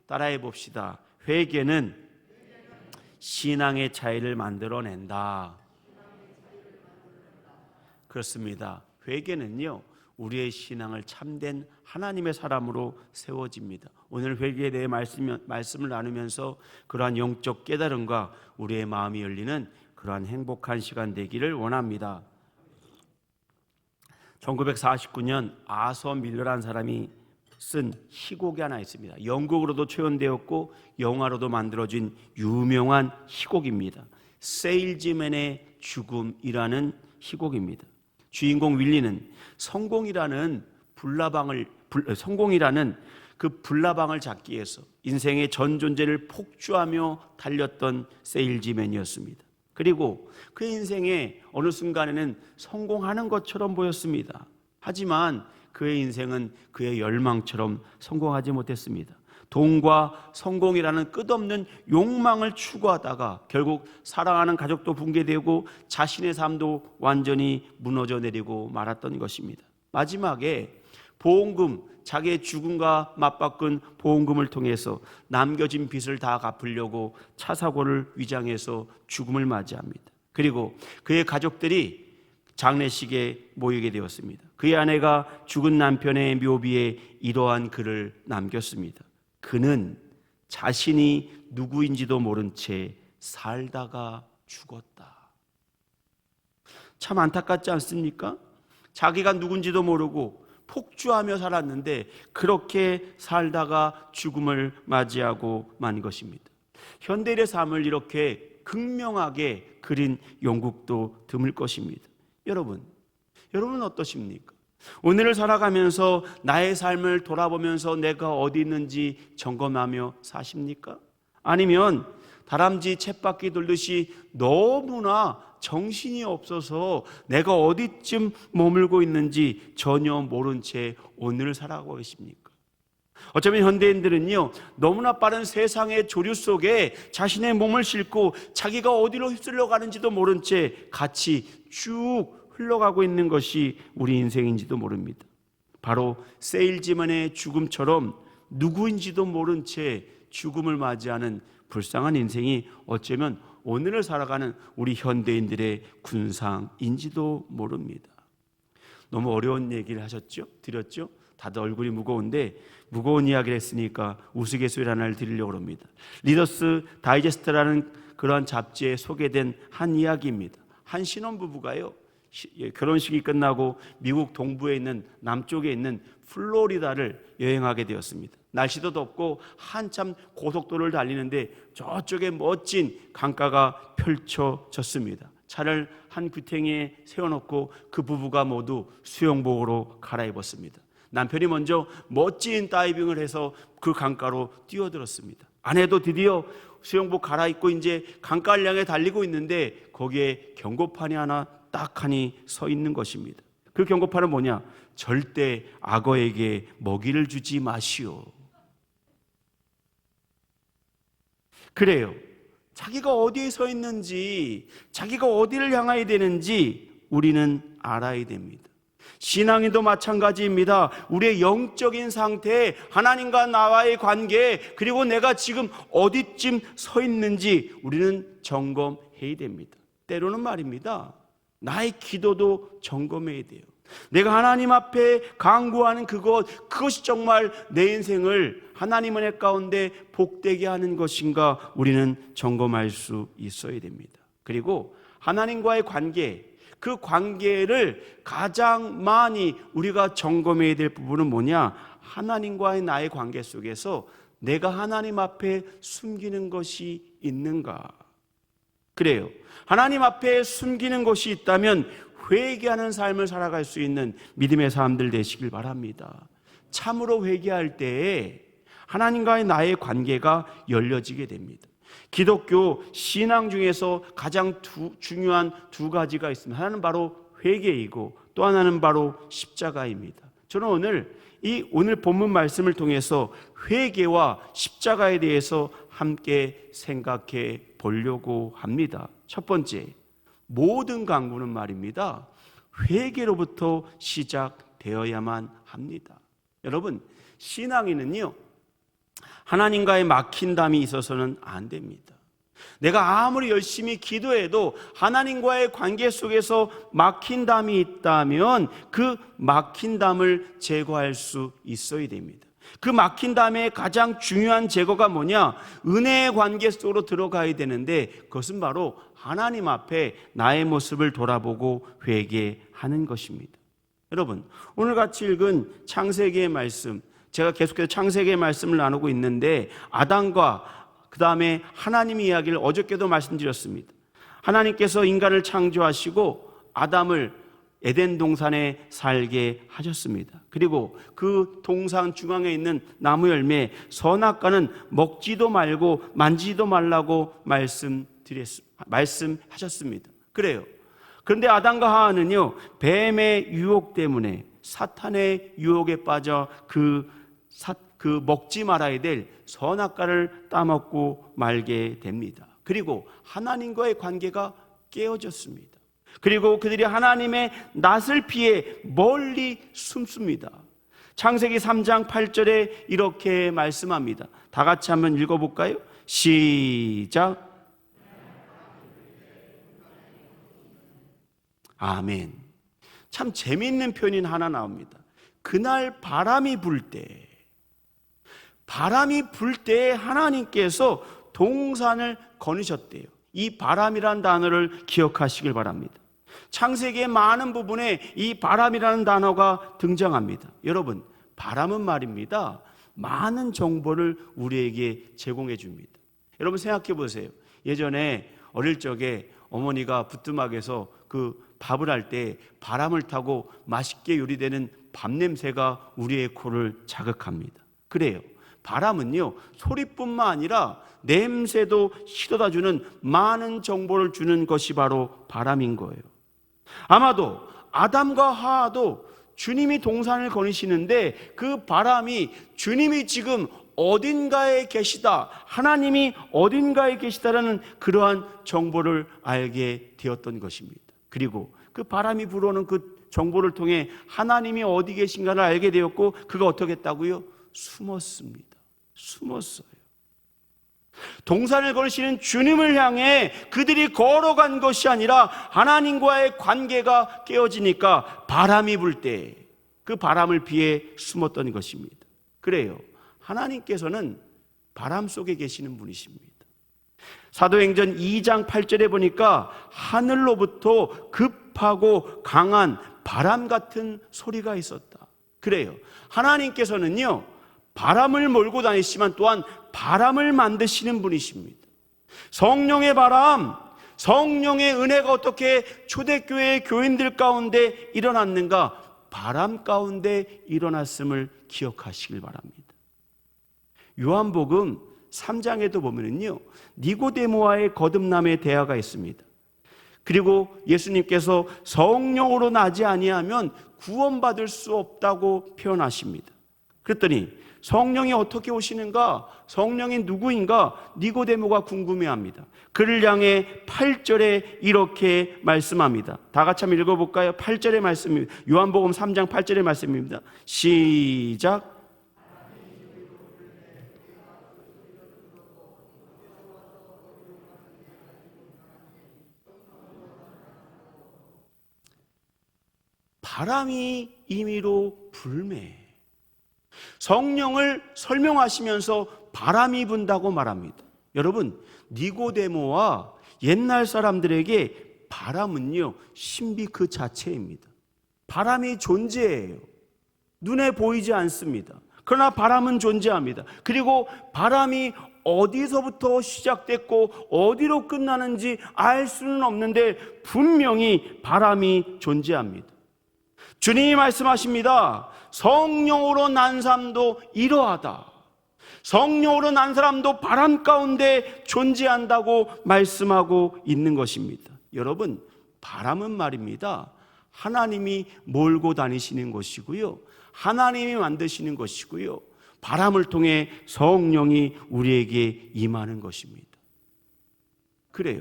따라해 봅시다. 회개는 신앙의 차이를 만들어낸다. 그렇습니다. 회개는요, 우리의 신앙을 참된 하나님의 사람으로 세워집니다. 오늘 회개에 대해 말씀을 나누면서 그러한 영적 깨달음과 우리의 마음이 열리는 그러한 행복한 시간 되기를 원합니다. 1949년 아서 밀러라는 사람이 쓴 희곡이 하나 있습니다. 영국으로도 초연되었고 영화로도 만들어진 유명한 희곡입니다. 세일즈맨의 죽음이라는 희곡입니다. 주인공 윌리는 성공이라는 그 불나방을 잡기 위해서 인생의 전 존재를 폭주하며 달렸던 세일즈맨이었습니다. 그리고 그의 인생에 어느 순간에는 성공하는 것처럼 보였습니다. 하지만 그의 인생은 그의 열망처럼 성공하지 못했습니다. 돈과 성공이라는 끝없는 욕망을 추구하다가 결국 사랑하는 가족도 붕괴되고 자신의 삶도 완전히 무너져 내리고 말았던 것입니다. 마지막에 보험금, 자기의 죽음과 맞바꾼 보험금을 통해서 남겨진 빚을 다 갚으려고 차 사고를 위장해서 죽음을 맞이합니다. 그리고 그의 가족들이 장례식에 모이게 되었습니다. 그의 아내가 죽은 남편의 묘비에 이러한 글을 남겼습니다. 그는 자신이 누구인지도 모른 채 살다가 죽었다. 참 안타깝지 않습니까? 자기가 누군지도 모르고 폭주하며 살았는데 그렇게 살다가 죽음을 맞이하고 만 것입니다. 현대인의 삶을 이렇게 극명하게 그린 영국도 드물 것입니다. 여러분은 어떠십니까? 오늘을 살아가면서 나의 삶을 돌아보면서 내가 어디 있는지 점검하며 사십니까? 아니면 다람쥐 쳇바퀴 돌듯이 너무나 정신이 없어서 내가 어디쯤 머물고 있는지 전혀 모른 채 오늘을 살아가고 계십니까? 어쩌면 현대인들은요, 너무나 빠른 세상의 조류 속에 자신의 몸을 싣고 자기가 어디로 휩쓸려 가는지도 모른 채 같이 쭉 흘러가고 있는 것이 우리 인생인지도 모릅니다. 바로 세일즈맨의 죽음처럼 누구인지도 모른 채 죽음을 맞이하는 불쌍한 인생이 어쩌면 오늘을 살아가는 우리 현대인들의 군상인지도 모릅니다. 너무 어려운 얘기를 드렸죠? 다들 얼굴이 무거운데 무거운 이야기를 했으니까 우스갯소리 하나를 드리려고 합니다. 리더스 다이제스트라는 그러한 잡지에 소개된 한 이야기입니다. 한 신혼부부가요, 결혼식이 끝나고 미국 동부에 있는 남쪽에 있는 플로리다를 여행하게 되었습니다. 날씨도 덥고 한참 고속도로를 달리는데 저쪽에 멋진 강가가 펼쳐졌습니다. 차를 한 귀퉁이에 세워놓고 그 부부가 모두 수영복으로 갈아입었습니다. 남편이 먼저 멋진 다이빙을 해서 그 강가로 뛰어들었습니다. 아내도 드디어 수영복 갈아입고 이제 강가를 향해 달리고 있는데 거기에 경고판이 하나 딱하니 서 있는 것입니다. 그 경고판은 뭐냐? 절대 악어에게 먹이를 주지 마시오. 그래요. 자기가 어디에 서 있는지, 자기가 어디를 향해야 되는지 우리는 알아야 됩니다. 신앙인도 마찬가지입니다. 우리의 영적인 상태, 하나님과 나와의 관계, 그리고 내가 지금 어디쯤 서 있는지 우리는 점검해야 됩니다. 때로는 말입니다, 나의 기도도 점검해야 돼요. 내가 하나님 앞에 간구하는 그것이 정말 내 인생을 하나님 은혜 가운데 복되게 하는 것인가 우리는 점검할 수 있어야 됩니다. 그리고 하나님과의 관계, 그 관계를 가장 많이 우리가 점검해야 될 부분은 뭐냐? 하나님과의 나의 관계 속에서 내가 하나님 앞에 숨기는 것이 있는가? 그래요. 하나님 앞에 숨기는 것이 있다면 회개하는 삶을 살아갈 수 있는 믿음의 사람들 되시길 바랍니다. 참으로 회개할 때에 하나님과의 나의 관계가 열려지게 됩니다. 기독교 신앙 중에서 가장 중요한 두 가지가 있습니다. 하나는 바로 회개이고 또 하나는 바로 십자가입니다. 저는 오늘 본문 말씀을 통해서 회개와 십자가에 대해서 함께 생각해 보려고 합니다. 첫 번째, 모든 간구는 말입니다, 회개로부터 시작되어야만 합니다. 여러분, 신앙인은요, 하나님과의 막힌담이 있어서는 안 됩니다. 내가 아무리 열심히 기도해도 하나님과의 관계 속에서 막힌담이 있다면 그 막힌담을 제거할 수 있어야 됩니다. 그 막힌담의 가장 중요한 제거가 뭐냐? 은혜의 관계 속으로 들어가야 되는데, 그것은 바로 하나님 앞에 나의 모습을 돌아보고 회개하는 것입니다. 여러분, 오늘 같이 읽은 창세기의 말씀, 제가 계속해서 창세기의 말씀을 나누고 있는데, 아담과 그 다음에 하나님의 이야기를 어저께도 말씀드렸습니다. 하나님께서 인간을 창조하시고 아담을 에덴 동산에 살게 하셨습니다. 그리고 그 동산 중앙에 있는 나무 열매 선악과는 먹지도 말고 만지지도 말라고 말씀하셨습니다. 그래요. 그런데 아담과 하와는요, 뱀의 유혹 때문에, 사탄의 유혹에 빠져 그 먹지 말아야 될 선악과를 따먹고 말게 됩니다. 그리고 하나님과의 관계가 깨어졌습니다. 그리고 그들이 하나님의 낯을 피해 멀리 숨습니다. 창세기 3장 8절에 이렇게 말씀합니다. 다 같이 한번 읽어볼까요? 시작. 아멘. 참 재미있는 표현이 하나 나옵니다. 그날 바람이 불 때 하나님께서 동산을 거느셨대요. 이 바람이라는 단어를 기억하시길 바랍니다. 창세기의 많은 부분에 이 바람이라는 단어가 등장합니다. 여러분, 바람은 말입니다, 많은 정보를 우리에게 제공해 줍니다. 여러분 생각해 보세요. 예전에 어릴 적에 어머니가 부뚜막에서 그 밥을 할 때 바람을 타고 맛있게 요리되는 밥 냄새가 우리의 코를 자극합니다. 그래요. 바람은요, 소리뿐만 아니라 냄새도 실어다주는 많은 정보를 주는 것이 바로 바람인 거예요. 아마도 아담과 하와도 주님이 동산을 거니시는데 그 바람이 주님이 지금 어딘가에 계시다, 하나님이 어딘가에 계시다라는 그러한 정보를 알게 되었던 것입니다. 그리고 그 바람이 불어오는 그 정보를 통해 하나님이 어디 계신가를 알게 되었고, 그가 어떻게 했다고요? 숨었어요. 동산을 거니시는 주님을 향해 그들이 걸어간 것이 아니라 하나님과의 관계가 깨어지니까 바람이 불 때 그 바람을 피해 숨었던 것입니다. 그래요. 하나님께서는 바람 속에 계시는 분이십니다. 사도행전 2장 8절에 보니까 하늘로부터 급하고 강한 바람 같은 소리가 있었다. 그래요. 하나님께서는요, 바람을 몰고 다니시지만 또한 바람을 만드시는 분이십니다. 성령의 바람, 성령의 은혜가 어떻게 초대교회의 교인들 가운데 일어났는가? 바람 가운데 일어났음을 기억하시길 바랍니다. 요한복음 3장에도 보면은요, 니고데모와의 거듭남의 대화가 있습니다. 그리고 예수님께서 성령으로 나지 아니하면 구원받을 수 없다고 표현하십니다. 그랬더니 성령이 어떻게 오시는가? 성령이 누구인가? 니고데모가 궁금해합니다. 그를 향해 8절에 이렇게 말씀합니다. 다 같이 한번 읽어볼까요? 8절의 말씀입니다. 요한복음 3장 8절의 말씀입니다. 시작. 바람이 임의로 불매. 성령을 설명하시면서 바람이 분다고 말합니다. 여러분, 니고데모와 옛날 사람들에게 바람은요, 신비 그 자체입니다. 바람이 존재해요. 눈에 보이지 않습니다. 그러나 바람은 존재합니다. 그리고 바람이 어디서부터 시작됐고 어디로 끝나는지 알 수는 없는데 분명히 바람이 존재합니다. 주님이 말씀하십니다. 성령으로 난 사람도 이러하다. 성령으로 난 사람도 바람 가운데 존재한다고 말씀하고 있는 것입니다. 여러분, 바람은 말입니다, 하나님이 몰고 다니시는 것이고요, 하나님이 만드시는 것이고요, 바람을 통해 성령이 우리에게 임하는 것입니다. 그래요.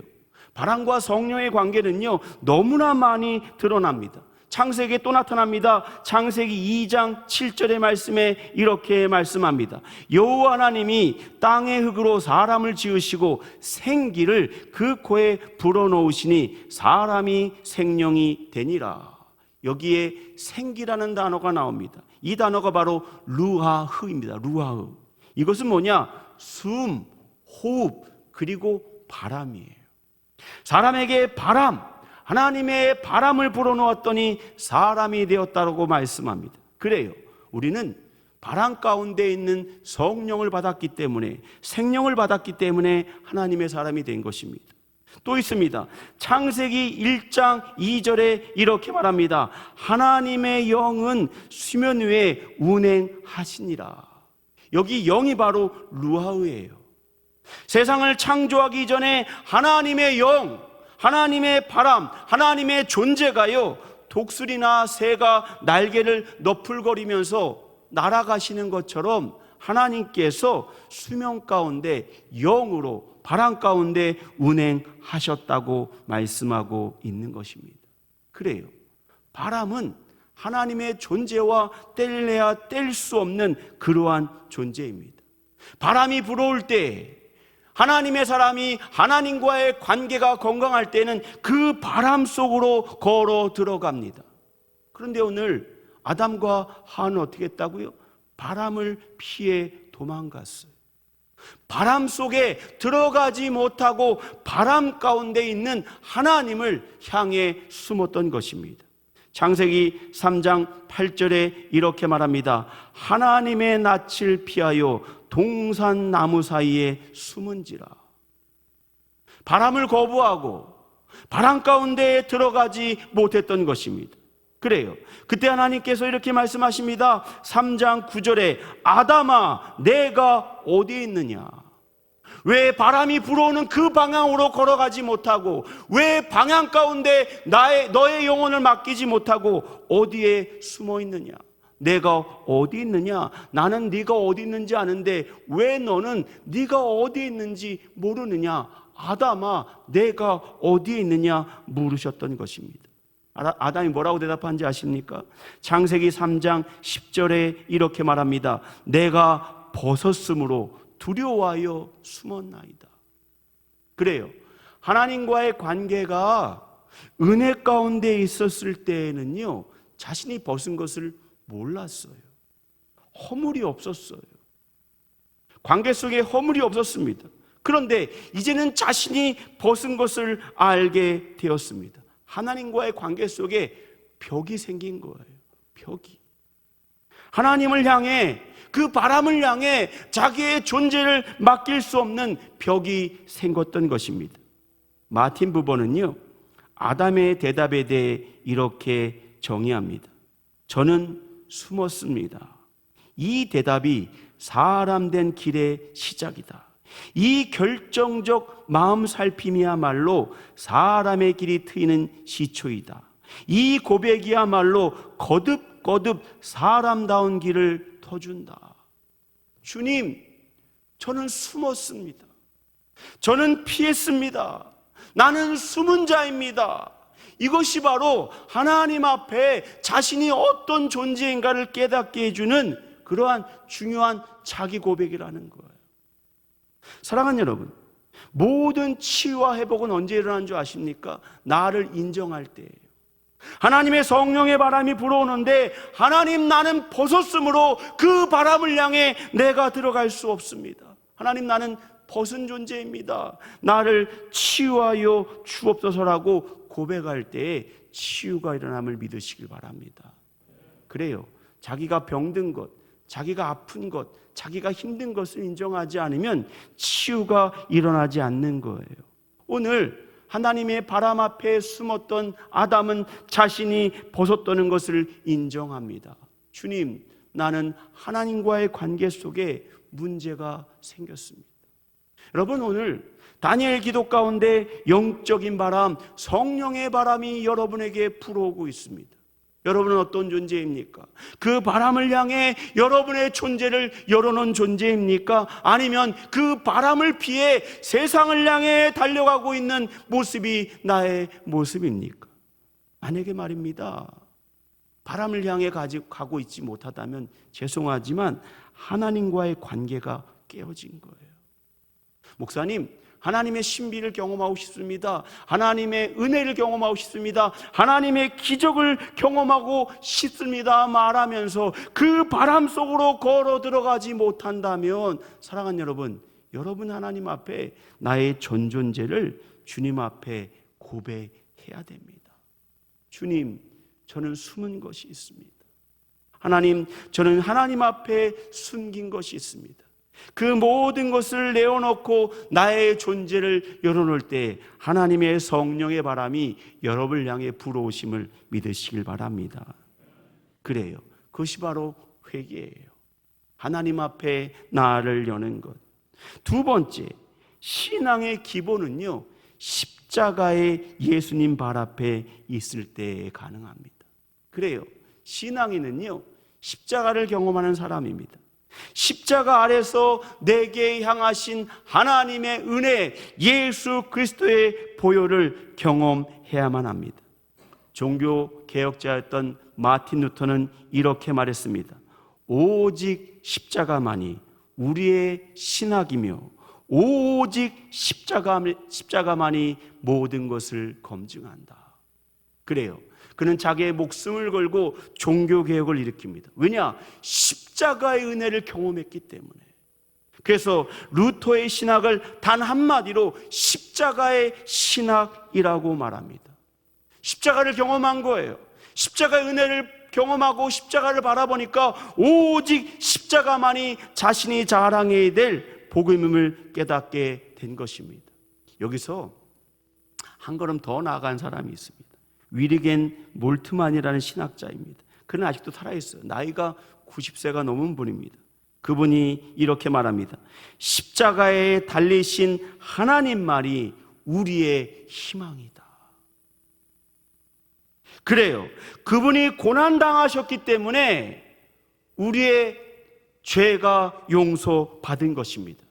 바람과 성령의 관계는요, 너무나 많이 드러납니다. 창세기에 또 나타납니다. 창세기 2장 7절의 말씀에 이렇게 말씀합니다. 여호와 하나님이 땅의 흙으로 사람을 지으시고 생기를 그 코에 불어넣으시니 사람이 생명이 되니라. 여기에 생기라는 단어가 나옵니다. 이 단어가 바로 루아흐입니다. 루아흐. 이것은 뭐냐? 숨, 호흡, 그리고 바람이에요. 사람에게 바람, 하나님의 바람을 불어넣었더니 사람이 되었다고 말씀합니다. 그래요. 우리는 바람 가운데 있는 성령을 받았기 때문에, 생명을 받았기 때문에 하나님의 사람이 된 것입니다. 또 있습니다. 창세기 1장 2절에 이렇게 말합니다. 하나님의 영은 수면 위에 운행하시니라. 여기 영이 바로 루아흐예요. 세상을 창조하기 전에 하나님의 영, 하나님의 바람, 하나님의 존재가요, 독수리나 새가 날개를 너풀거리면서 날아가시는 것처럼 하나님께서 수면 가운데 영으로 바람 가운데 운행하셨다고 말씀하고 있는 것입니다. 그래요. 바람은 하나님의 존재와 뗄래야 뗄 수 없는 그러한 존재입니다. 바람이 불어올 때 하나님의 사람이 하나님과의 관계가 건강할 때는 그 바람 속으로 걸어 들어갑니다. 그런데 오늘 아담과 하와는 어떻게 했다고요? 바람을 피해 도망갔어요. 바람 속에 들어가지 못하고 바람 가운데 있는 하나님을 향해 숨었던 것입니다. 창세기 3장 8절에 이렇게 말합니다. 하나님의 낯을 피하여 동산 나무 사이에 숨은지라. 바람을 거부하고 바람 가운데 들어가지 못했던 것입니다. 그래요. 그때 하나님께서 이렇게 말씀하십니다. 3장 9절에 아담아 내가 어디에 있느냐? 왜 바람이 불어오는 그 방향으로 걸어가지 못하고, 왜 방향 가운데 너의 영혼을 맡기지 못하고 어디에 숨어 있느냐? 내가 어디 있느냐? 나는 네가 어디 있는지 아는데 왜 너는 네가 어디 있는지 모르느냐? 아담아 내가 어디에 있느냐 물으셨던 것입니다. 아담이 뭐라고 대답한지 아십니까? 창세기 3장 10절에 이렇게 말합니다. 내가 벗었으므로 두려워하여 숨었나이다. 그래요. 하나님과의 관계가 은혜 가운데 있었을 때에는요, 자신이 벗은 것을 몰랐어요. 허물이 없었어요. 관계 속에 허물이 없었습니다. 그런데 이제는 자신이 벗은 것을 알게 되었습니다. 하나님과의 관계 속에 벽이 생긴 거예요. 벽이. 하나님을 향해, 그 바람을 향해 자기의 존재를 맡길 수 없는 벽이 생겼던 것입니다. 마틴 부버는요, 아담의 대답에 대해 이렇게 정의합니다. 저는 숨었습니다. 이 대답이 사람 된 길의 시작이다. 이 결정적 마음 살핌이야말로 사람의 길이 트이는 시초이다. 이 고백이야말로 거듭거듭 사람다운 길을 터준다. 주님, 저는 숨었습니다. 저는 피했습니다. 나는 숨은 자입니다. 이것이 바로 하나님 앞에 자신이 어떤 존재인가를 깨닫게 해주는 그러한 중요한 자기 고백이라는 거예요. 사랑하는 여러분, 모든 치유와 회복은 언제 일어나는 줄 아십니까? 나를 인정할 때예요. 하나님의 성령의 바람이 불어오는데 하나님 나는 벗었으므로 그 바람을 향해 내가 들어갈 수 없습니다. 하나님 나는 벗은 존재입니다. 나를 치유하여 주옵소서라고 고백할 때에 치유가 일어남을 믿으시길 바랍니다. 그래요. 자기가 병든 것, 자기가 아픈 것, 자기가 힘든 것을 인정하지 않으면 치유가 일어나지 않는 거예요. 오늘 하나님의 바람 앞에 숨었던 아담은 자신이 벗었다는 것을 인정합니다. 주님, 나는 하나님과의 관계 속에 문제가 생겼습니다. 여러분, 오늘 다니엘 기도 가운데 영적인 바람, 성령의 바람이 여러분에게 불어오고 있습니다. 여러분은 어떤 존재입니까? 그 바람을 향해 여러분의 존재를 열어놓은 존재입니까? 아니면 그 바람을 피해 세상을 향해 달려가고 있는 모습이 나의 모습입니까? 만약에 말입니다, 바람을 향해 가고 있지 못하다면 죄송하지만 하나님과의 관계가 깨어진 거예요. 목사님, 하나님의 신비를 경험하고 싶습니다. 하나님의 은혜를 경험하고 싶습니다. 하나님의 기적을 경험하고 싶습니다. 말하면서 그 바람 속으로 걸어 들어가지 못한다면, 사랑하는 여러분, 여러분 하나님 앞에 나의 전 존재를 주님 앞에 고백해야 됩니다. 주님, 저는 숨은 것이 있습니다. 하나님, 저는 하나님 앞에 숨긴 것이 있습니다. 그 모든 것을 내어놓고 나의 존재를 열어놓을 때 하나님의 성령의 바람이 여러분을 향해 불어오심을 믿으시길 바랍니다. 그래요. 그것이 바로 회개예요. 하나님 앞에 나를 여는 것. 두 번째, 신앙의 기본은요, 십자가의 예수님 발 앞에 있을 때 가능합니다. 그래요. 신앙인은요, 십자가를 경험하는 사람입니다. 십자가 아래서 내게 향하신 하나님의 은혜, 예수 그리스도의 보혈을 경험해야만 합니다. 종교 개혁자였던 마틴 루터는 이렇게 말했습니다. 오직 십자가만이 우리의 신학이며 오직 십자가만이 모든 것을 검증한다. 그래요. 그는 자기의 목숨을 걸고 종교개혁을 일으킵니다. 왜냐? 십자가의 은혜를 경험했기 때문에. 그래서 루터의 신학을 단 한마디로 십자가의 신학이라고 말합니다. 십자가를 경험한 거예요. 십자가의 은혜를 경험하고 십자가를 바라보니까 오직 십자가만이 자신이 자랑해야 될 복음임을 깨닫게 된 것입니다. 여기서 한 걸음 더 나아간 사람이 있습니다. 위리겐 몰트만이라는 신학자입니다. 그는 아직도 살아있어요. 나이가 90세가 넘은 분입니다. 그분이 이렇게 말합니다. 십자가에 달리신 하나님만이 우리의 희망이다. 그래요. 그분이 고난당하셨기 때문에 우리의 죄가 용서받은 것입니다.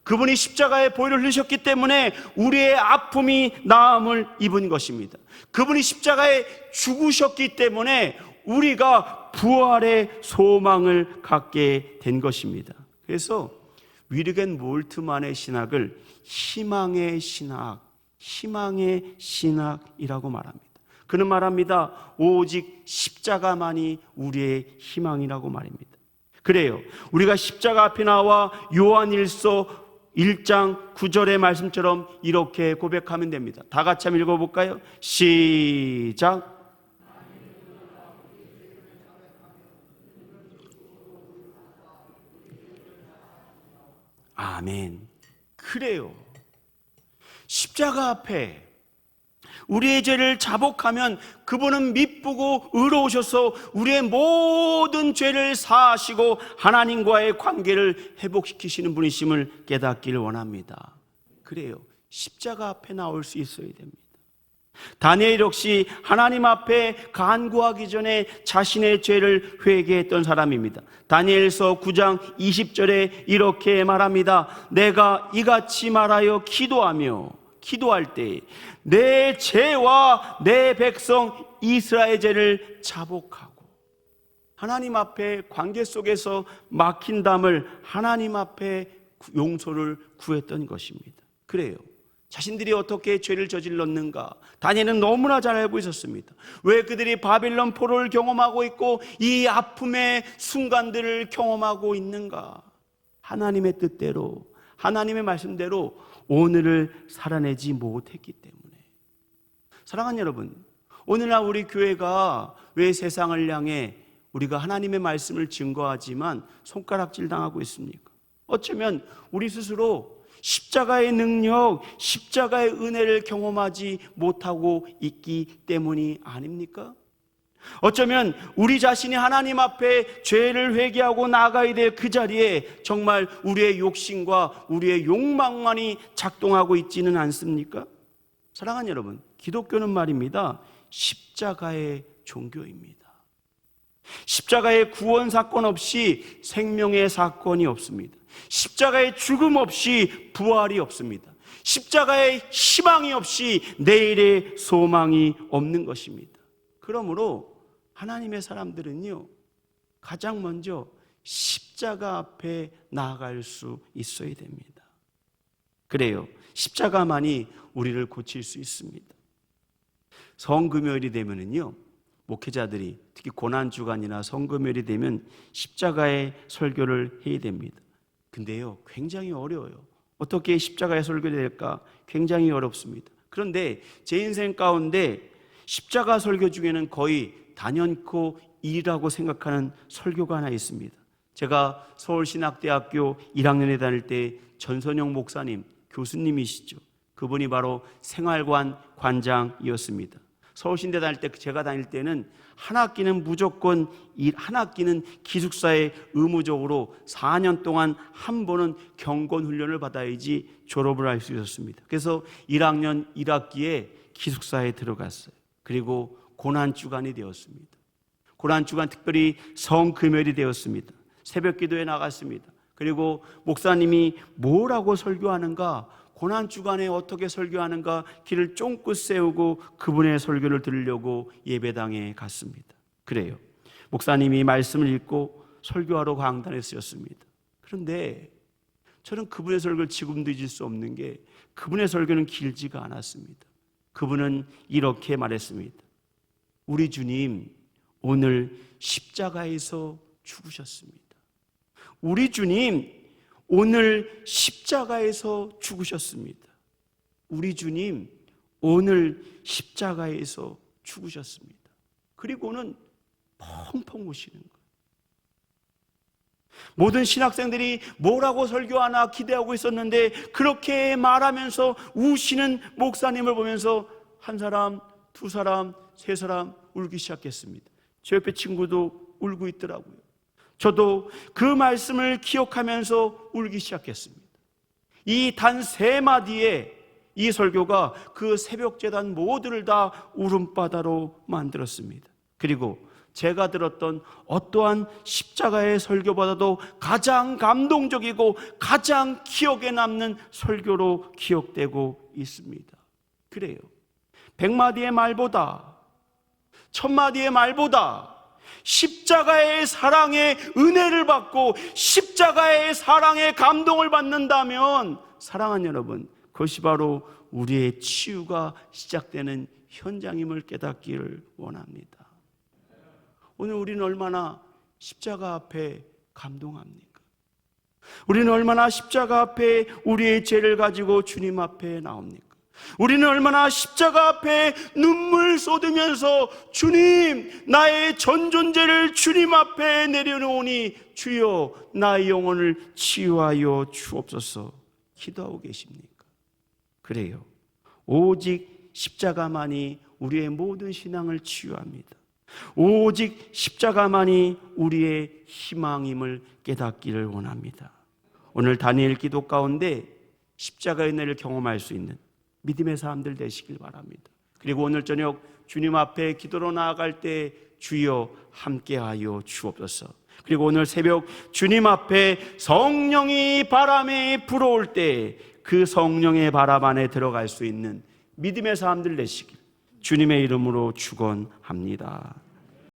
그분이 십자가에 보혈을 흘리셨기 때문에 우리의 아픔이 나음을 입은 것입니다. 그분이 십자가에 죽으셨기 때문에 우리가 부활의 소망을 갖게 된 것입니다. 그래서 위르겐 몰트만의 신학을 희망의 신학이라고 말합니다. 그는 말합니다. 오직 십자가만이 우리의 희망이라고 말입니다. 그래요. 우리가 십자가 앞에 나와 요한일서 1장 9절의 말씀처럼 이렇게 고백하면 됩니다. 다 같이 한번 읽어볼까요? 시작. 아멘. 그래요. 십자가 앞에 우리의 죄를 자복하면 그분은 미쁘고 의로우셔서 우리의 모든 죄를 사하시고 하나님과의 관계를 회복시키시는 분이심을 깨닫기를 원합니다. 그래요. 십자가 앞에 나올 수 있어야 됩니다. 다니엘 역시 하나님 앞에 간구하기 전에 자신의 죄를 회개했던 사람입니다. 다니엘서 9장 20절에 이렇게 말합니다. 내가 이같이 말하여 기도할 때 내 죄와 내 백성 이스라엘 죄를 자복하고, 하나님 앞에 관계 속에서 막힌 담을 하나님 앞에 용서를 구했던 것입니다. 그래요. 자신들이 어떻게 죄를 저질렀는가 다니엘은 너무나 잘 알고 있었습니다. 왜 그들이 바빌론 포로를 경험하고 있고 이 아픔의 순간들을 경험하고 있는가? 하나님의 뜻대로, 하나님의 말씀대로 오늘을 살아내지 못했기 때문에. 사랑하는 여러분, 오늘날 우리 교회가 왜 세상을 향해 우리가 하나님의 말씀을 증거하지만 손가락질 당하고 있습니까? 어쩌면 우리 스스로 십자가의 능력, 십자가의 은혜를 경험하지 못하고 있기 때문이 아닙니까? 어쩌면 우리 자신이 하나님 앞에 죄를 회개하고 나아가야 될 그 자리에 정말 우리의 욕심과 우리의 욕망만이 작동하고 있지는 않습니까? 사랑하는 여러분, 기독교는 말입니다, 십자가의 종교입니다. 십자가의 구원 사건 없이 생명의 사건이 없습니다. 십자가의 죽음 없이 부활이 없습니다. 십자가의 희망이 없이 내일의 소망이 없는 것입니다. 그러므로 하나님의 사람들은요, 가장 먼저 십자가 앞에 나아갈 수 있어야 됩니다. 그래요. 십자가만이 우리를 고칠 수 있습니다. 성금요일이 되면은요, 목회자들이 특히 고난주간이나 성금요일이 되면 십자가의 설교를 해야 됩니다. 근데요, 굉장히 어려워요. 어떻게 십자가의 설교가 될까? 굉장히 어렵습니다. 그런데 제 인생 가운데 십자가 설교 중에는 거의 단연코 일이라고 생각하는 설교가 하나 있습니다. 제가 서울신학대학교 1학년에 다닐 때 전선영 목사님, 교수님이시죠. 그분이 바로 생활관 관장이었습니다. 서울신대 다닐 때, 제가 다닐 때는 한 학기는 무조건 한 학기는 기숙사에 의무적으로 4년 동안 한 번은 경건 훈련을 받아야지 졸업을 할 수 있었습니다. 그래서 1학년 1학기에 기숙사에 들어갔어요. 그리고 고난주간이 되었습니다. 고난주간 특별히 성금요일이 되었습니다. 새벽 기도에 나갔습니다. 그리고 목사님이 뭐라고 설교하는가, 고난주간에 어떻게 설교하는가 길을 쫑긋 세우고 그분의 설교를 들으려고 예배당에 갔습니다. 그래요. 목사님이 말씀을 읽고 설교하러 강단에 쓰였습니다. 그런데 저는 그분의 설교를 지금도 잊을 수 없는 게, 그분의 설교는 길지가 않았습니다. 그분은 이렇게 말했습니다. 우리 주님 오늘 십자가에서 죽으셨습니다. 우리 주님 오늘 십자가에서 죽으셨습니다. 우리 주님 오늘 십자가에서 죽으셨습니다. 그리고는 펑펑 우시는 거예요. 모든 신학생들이 뭐라고 설교하나 기대하고 있었는데 그렇게 말하면서 우시는 목사님을 보면서 한 사람, 두 사람, 세 사람 울기 시작했습니다. 제 옆에 친구도 울고 있더라고요. 저도 그 말씀을 기억하면서 울기 시작했습니다. 이 단 3마디에 이 설교가 그 새벽재단 모두를 다 울음바다로 만들었습니다. 그리고 제가 들었던 어떠한 십자가의 설교보다도 가장 감동적이고 가장 기억에 남는 설교로 기억되고 있습니다. 그래요. 100마디의 말보다 1000마디의 말보다 십자가의 사랑의 은혜를 받고 십자가의 사랑의 감동을 받는다면, 사랑하는 여러분, 그것이 바로 우리의 치유가 시작되는 현장임을 깨닫기를 원합니다. 오늘 우리는 얼마나 십자가 앞에 감동합니까? 우리는 얼마나 십자가 앞에 우리의 죄를 가지고 주님 앞에 나옵니까? 우리는 얼마나 십자가 앞에 눈물 쏟으면서 주님, 나의 전 존재를 주님 앞에 내려놓으니 주여 나의 영혼을 치유하여 주옵소서 기도하고 계십니까? 그래요. 오직 십자가만이 우리의 모든 신앙을 치유합니다. 오직 십자가만이 우리의 희망임을 깨닫기를 원합니다. 오늘 다니엘 기도 가운데 십자가의 은혜를 경험할 수 있는 믿음의 사람들 되시길 바랍니다. 그리고 오늘 저녁 주님 앞에 기도로 나아갈 때 주여 함께하여 주옵소서. 그리고 오늘 새벽 주님 앞에 성령이 바람에 불어올 때 그 성령의 바람 안에 들어갈 수 있는 믿음의 사람들 되시길 주님의 이름으로 축원합니다.